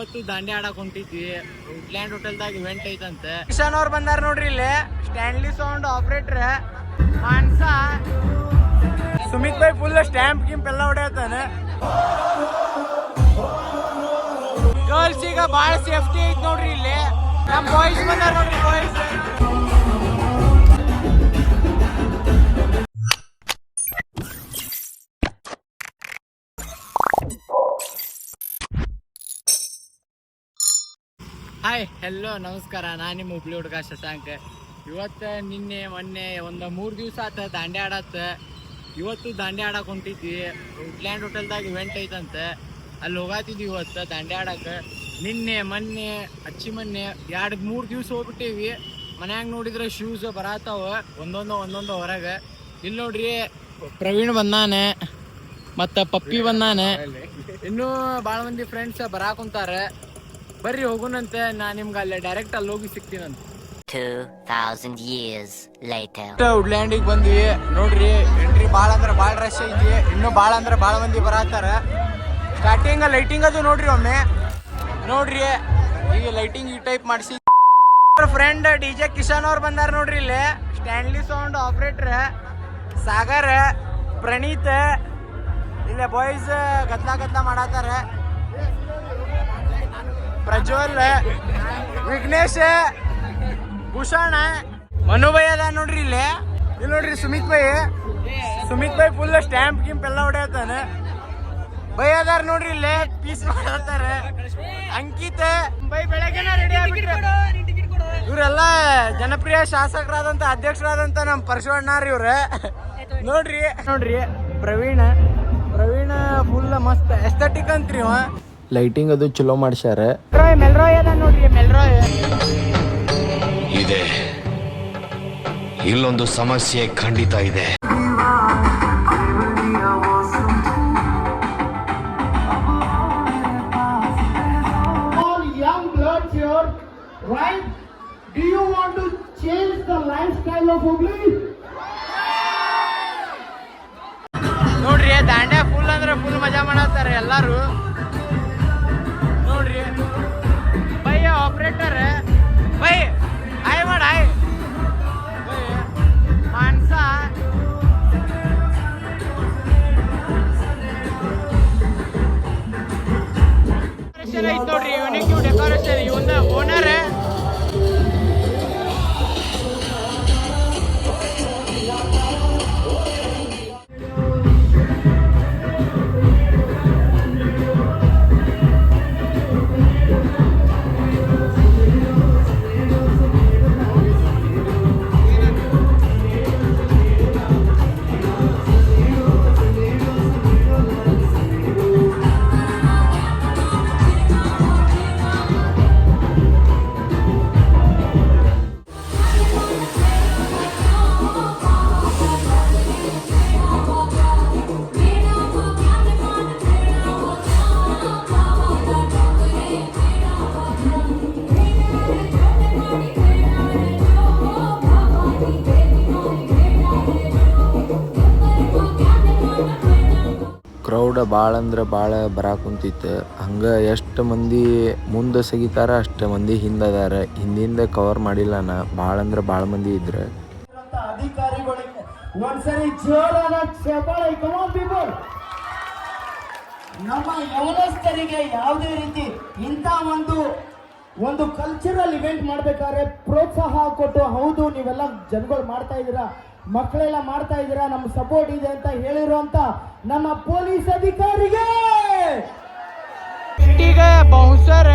ಇವತ್ತು ದಾಂಡಿ ಆಡಕ್ ಹೊಂಟಿದ್ವಿ. ವುಡ್ಲ್ಯಾಂಡ್ ಹೋಟೆಲ್ದಾಗ ಇವೆಂಟ್ ಐತಂತೆ. ಕಿಶನ್ ಅವ್ರು ಬಂದಾರ ನೋಡ್ರಿ ಇಲ್ಲಿ. ಸ್ಟ್ಯಾನ್ಲಿ ಸೌಂಡ್ ಆಪರೇಟರ್ ಮಾನ್ಸ ಸುಮಿತ್ ಭಾಯ್ ಫುಲ್ ಸ್ಟ್ಯಾಂಪ್ ಗಿಂಪ್ ಎಲ್ಲ ಹೊಡೆಯತಾನೆ. ಗರ್ಲ್ಸ್ ಈಗ ಬಾಳ ಸೇಫ್ಟಿ ಐತ್ ನೋಡ್ರಿ ಇಲ್ಲಿ. ನಮ್ ಬಾಯ್ಸ್ ಬಂದಾರ ನೋಡ್ರಿ ಬಾಯ್ಸ್. ಹಾಯ್ ಹೆಲೋ ನಮಸ್ಕಾರ, ನಾನು ನಿಮ್ಮ ಹುಬ್ಳಿ ಹುಡುಗ ಶಶಾಂಕ್. ಇವತ್ತು ನಿನ್ನೆ ಮೊನ್ನೆ ಒಂದು 3 ದಿವಸ ಆತ ದಾಂಡಿ ಆಡತ್ತ. ಇವತ್ತು ದಾಂಡಿ ಆಡಕ್ಕೆ ಹೊಂಟಿದ್ವಿ. ವುಡ್ಲ್ಯಾಂಡ್ ಹೋಟೆಲ್ದಾಗ ಇವೆಂಟ್ ಐತಂತೆ, ಅಲ್ಲಿ ಹೋಗಾತಿದ್ವಿ ಇವತ್ತು ದಾಂಡಿ ಆಡಕ್ಕೆ. ನಿನ್ನೆ ಮೊನ್ನೆ ಮೊನ್ನೆ 2-3 ದಿವಸ ಹೋಗ್ಬಿಟ್ಟೇವಿ. ಮನ್ಯಾಗ ನೋಡಿದ್ರೆ ಶೂಸ್ ಬರತ್ತಾವ ಒಂದೊಂದು ಹೊರಗೆ. ಇಲ್ಲಿ ನೋಡ್ರಿ ಪ್ರವೀಣ್ ಬಂದಾನೆ ಮತ್ತು ಪಪ್ಪಿ ಬಂದಾನೆ. ಇನ್ನೂ ಭಾಳ ಮಂದಿ ಫ್ರೆಂಡ್ಸ್ ಬರಾಕುಂತಾರೆ. ಬರ್ರಿ ಹೋಗುನಂತೆ. ನಾನು ನಿಮ್ಗೆ ಅಲ್ಲೇ ಡೈರೆಕ್ಟ್ ಅಲ್ಲಿ ಹೋಗಿ ಸಿಗ್ತೀನಂತ. 2000 years later ವುಡ್ಲ್ಯಾಂಡಿಗೆ ಬಂದ್ವಿ ನೋಡ್ರಿ. ಎಂಟ್ರಿ ಭಾಳ ಅಂದ್ರೆ ಭಾಳ ರಶ್ ಐತಿ. ಇನ್ನೂ ಭಾಳ ಅಂದ್ರೆ ಭಾಳ ಮಂದಿ ಬರತ್ತಾರ. ಸ್ಟಾರ್ಟಿಂಗ್ ಲೈಟಿಂಗ್ ಅದು ನೋಡ್ರಿ ಒಮ್ಮೆ ನೋಡ್ರಿ. ಈಗ ಲೈಟಿಂಗ್ ಈ ಟೈಪ್ ಮಾಡಿಸಿ. ಫ್ರೆಂಡ್ DJ ಕಿಶನ್ ಅವ್ರು ಬಂದಾರ ನೋಡ್ರಿ ಇಲ್ಲಿ. Stanley sound operator Sagar, Praneeth ಇಲ್ಲೇ ಬಾಯ್ಸ್ ಗದ್ಲಾ ಮಾಡತ್ತಾರ. ಪ್ರಜ್ವಲ್, ವಿಘ್ನೇಶ್, ಭೂಷಣ, ಮನು ಭೈ ಅದ ನೋಡ್ರಿ ಇಲ್ಲಿ. ಇಲ್ಲಿ ನೋಡ್ರಿ ಸುಮಿತ್ ಭೈ ಫುಲ್ ಸ್ಟ್ಯಾಂಪ್ ಗಿಂಪ್ ಎಲ್ಲ ಹೊಡೆಯತಾನೆ. ಬೈ ಅದಾರ ನೋಡ್ರಿ ಇಲ್ಲಿ, ಪೀಸ್ ಮಾಡತ್ತಾರ. ಅಂಕಿತ್ ಬೈ ಬೆಳಗ್ಗೆನ ರೆಡಿ ಆಗ್ಬಿಟ್ರೆ. ಇವರೆಲ್ಲ ಜನಪ್ರಿಯ ಶಾಸಕರಾದಂತ ಅಧ್ಯಕ್ಷರಾದಂತ ನಮ್ಮ ಪರಶುವಣ್ಣಾರ್ ಇವ್ರ. ನೋಡ್ರಿ ಪ್ರವೀಣ ಫುಲ್ ಮಸ್ತ್ ಎಸ್ಥೆಟಿಕ್ ಅಂತ್ರಿ. ಲೈಟಿಂಗ್ ಅದು ಚಲೋ ಮಾಡ್ಸ್ಯಾರ. ಮೆಲ್ರಾಯ್ ಅದ ನೋಡ್ರಿ, ಮೆಲ್ರಾಯ್ ಇದೆ. ಇಲ್ಲೊಂದು ಸಮಸ್ಯೆ ಖಂಡಿತ ಇದೆ. All young bloods here, right? Do you want to change the lifestyle of Hubli? ನೋಡ್ರಿ ದಾಂಡ್ಯಾ ಫುಲ್ ಅಂದ್ರೆ ಫುಲ್ ಮಜಾ ಮಾಡತ್ತಾರೆ ಎಲ್ಲಾರು. ನೋಡ್ರಿ ಬೈ ಆಪರೇಟರ್ ಬೈ ಹಾಯ್ ಮಾಡ ಹಾಯ್ ಮಾನ್ಸ ಡೆಕೋರೇಷನ್ ಐತ್ ನೋಡ್ರಿ. Unique decoration. ಇವನ್ನ ಓನರ್ ಕ್ರೌಡ್ ಭಾಳ ಅಂದ್ರೆ ಭಾಳ ಬರಾಕುಂತಿತ್ತು. ಹಂಗೆ ಎಷ್ಟು ಮಂದಿ ಮುಂದೆ ಸಗಿತಾರ ಅಷ್ಟು ಮಂದಿ ಹಿಂದದಾರ. ಹಿಂದಿಂದ ಕವರ್ ಮಾಡಿಲ್ಲ ನಾ. ಭಾಳ ಅಂದ್ರೆ ಭಾಳ ಮಂದಿ ಇದ್ರೆ. ಅಧಿಕಾರಿಗಳಿಗೆ ಒಂದ್ಸರಿ ಜೋರಾದ ಚಪ್ಪಾಳೆ. Come on people. ನಮ್ಮ ಯವನಸ್ಥರಿಗೆ ಯಾವುದೇ ರೀತಿ ಇಂಥ ಒಂದು ಕಲ್ಚರಲ್ ಇವೆಂಟ್ ಮಾಡ್ಬೇಕಾದ್ರೆ ಪ್ರೋತ್ಸಾಹ ಕೊಟ್ಟು, ಹೌದು ನೀವೆಲ್ಲ ಜನಗಳು ಮಾಡ್ತಾ ಇದ್ದೀರಾ, ಮಕ್ಕಳೆಲ್ಲ ಮಾಡ್ತಾ ಇದ್ದೀರಾ, ನಮ್ಮ ಸಪೋರ್ಟ್ ಇದೆ ಅಂತ ಹೇಳಿರುವಂತ ನಮ್ಮ ಪೊಲೀಸ್ ಅಧಿಕಾರಿಗೆ, ಬೌನ್ಸರ್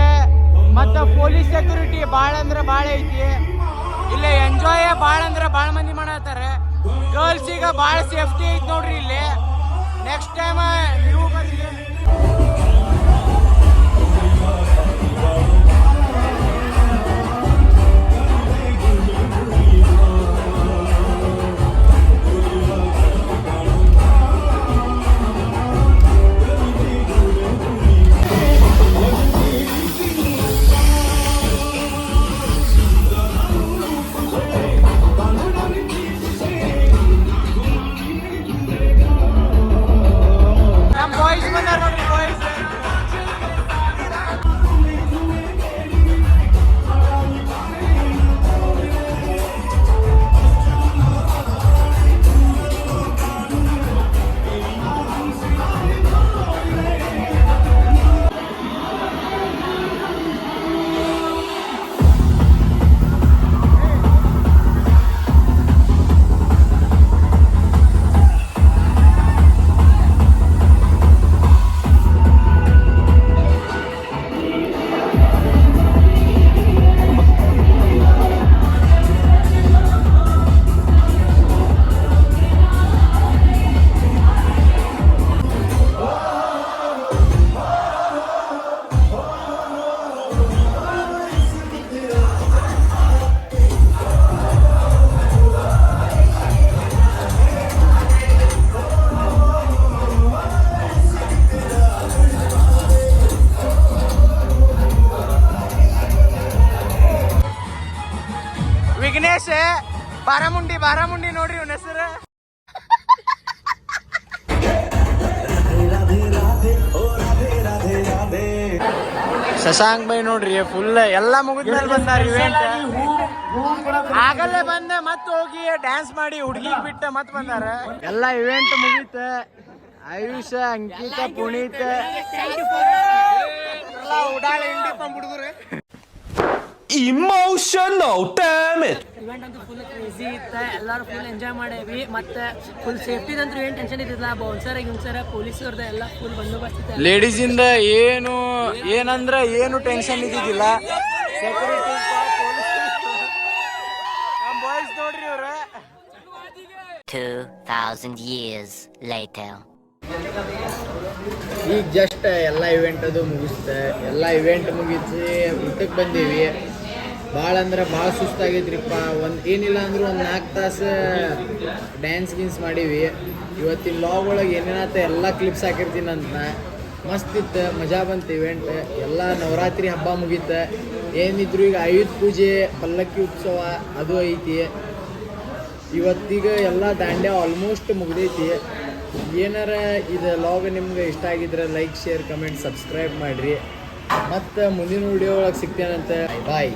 ಮತ್ತ ಪೊಲೀಸ್ ಸೆಕ್ಯೂರಿಟಿ ಭಾಳ ಅಂದ್ರೆ ಭಾಳ ಐತಿ. ಇಲ್ಲಿ ಎಂಜಾಯ್ ಭಾಳ ಅಂದ್ರೆ ಭಾಳ ಮಂದಿ ಮಾಡತ್ತಾರೆ. ಗರ್ಲ್ಸ್ ಈಗ ಭಾಳ ಸೇಫ್ಟಿ ಐತಿ ನೋಡ್ರಿ ಇಲ್ಲಿ. ನೆಕ್ಸ್ಟ್ ಟೈಮ್ ನೀವು ಬರ್ರಿ. ವಿಘ್ನೇಶ್ ಬಾರಾಮುಂಡಿ ನೋಡ್ರಿ ಇವನ ಹೆಸರು. ಶಶಾಂಕ್ ಬೈ ನೋಡ್ರಿ ಫುಲ್ ಎಲ್ಲ ಮುಗಿದ್ಮೇಲೆ ಬಂದಾರ ಇವೆಂಟ್. ಆಗಲ್ಲೇ ಬಂದೆ ಮತ್ತೆ ಹೋಗಿ ಡ್ಯಾನ್ಸ್ ಮಾಡಿ ಹುಡುಗಿಗೆ ಬಿಟ್ಟ ಮತ್ತೆ ಬಂದಾರ. ಎಲ್ಲ ಇವೆಂಟ್ ಮುಗೀತ. ಆಯುಷ, ಅಂಕಿತ, ಪುನೀತ್ ಉಡಾಳೆ ಇಂಡಿ ಹುಡುಗರು. Emotional, damn it! ಇವೆಂಟ್ ಅಂತೂ ಫುಲ್ ಕ್ರೇಜಿ ಇತ್ತು. ಎಲ್ಲರೂ ಫುಲ್ ಎಂಜಾಯ್ ಮಾಡೇವಿ. ಮತ್ತು ಫುಲ್ ಸೇಫ್ಟಿದಂತೂ ಏನು ಟೆನ್ಷನ್ ಇದ್ದಿಲ್ಲ. ಬೌನ್ಸರ್ ಗಿನ್ಸರ್ ಪೊಲೀಸರ್ದ ಎಲ್ಲ ಫುಲ್ ಬಂದೋಬಸ್ತ್ ಇತ್ತು. ಲೇಡೀಸ್ ಇಂದ ಏನಂದ್ರೆ ಏನು ಟೆನ್ಷನ್ ಇದ್ದಿದ್ದಿಲ್ಲ. ಸೆಕ್ಯೂರಿಟಿ ಬಾಯ್ಸ್ ನೋಡ್ರಿ ಇವ್ರ. 2,000 years later. ಈಗ ಜಸ್ಟ್ ಎಲ್ಲ ಇವೆಂಟ್ ಅದು ಮುಗಿಸ್ತೆ. ಎಲ್ಲ ಇವೆಂಟ್ ಮುಗಿಸಿ ಊಟಕ್ಕೆ ಬಂದೀವಿ. ಭಾಳ ಅಂದ್ರೆ ಭಾಳ ಸುಸ್ತಾಗೈತ್ರಿಪ್ಪ. ಏನಿಲ್ಲ ಅಂದ್ರೆ 4 ತಾಸು ಡ್ಯಾನ್ಸ್ ಗಿನ್ಸ್ ಮಾಡೀವಿ. ಇವತ್ತಿನ ಲಾಗ್ ಒಳಗೆ ಏನೇನಾತ ಎಲ್ಲ ಕ್ಲಿಪ್ಸ್ ಹಾಕಿರ್ತೀನಿ ಅಂತ. ಮಸ್ತ್ ಇತ್ತು, ಮಜಾ ಬಂತು ಇವೆಂಟ್. ಎಲ್ಲ ನವರಾತ್ರಿ ಹಬ್ಬ ಮುಗೀತು. ಏನಿದ್ರು ಈಗ ಆಯುಧ ಪೂಜೆ, ಪಲ್ಲಕ್ಕಿ ಉತ್ಸವ ಅದು ಐತಿ. ಇವತ್ತೀಗ ಎಲ್ಲ ದಾಂಡ್ಯ ಆಲ್ಮೋಸ್ಟ್ ಮುಗ್ದೈತಿ. ಏನಾರ ಇದು ಲಾಗ್ ನಿಮ್ಗೆ ಇಷ್ಟ ಆಗಿದ್ರೆ ಲೈಕ್, ಶೇರ್, ಕಮೆಂಟ್, ಸಬ್ಸ್ಕ್ರೈಬ್ ಮಾಡಿರಿ. ಮತ್ತು ಮುಂದಿನ ವಿಡಿಯೋ ಒಳಗೆ ಸಿಗ್ತೇನಂತೆ. ಬಾಯ್.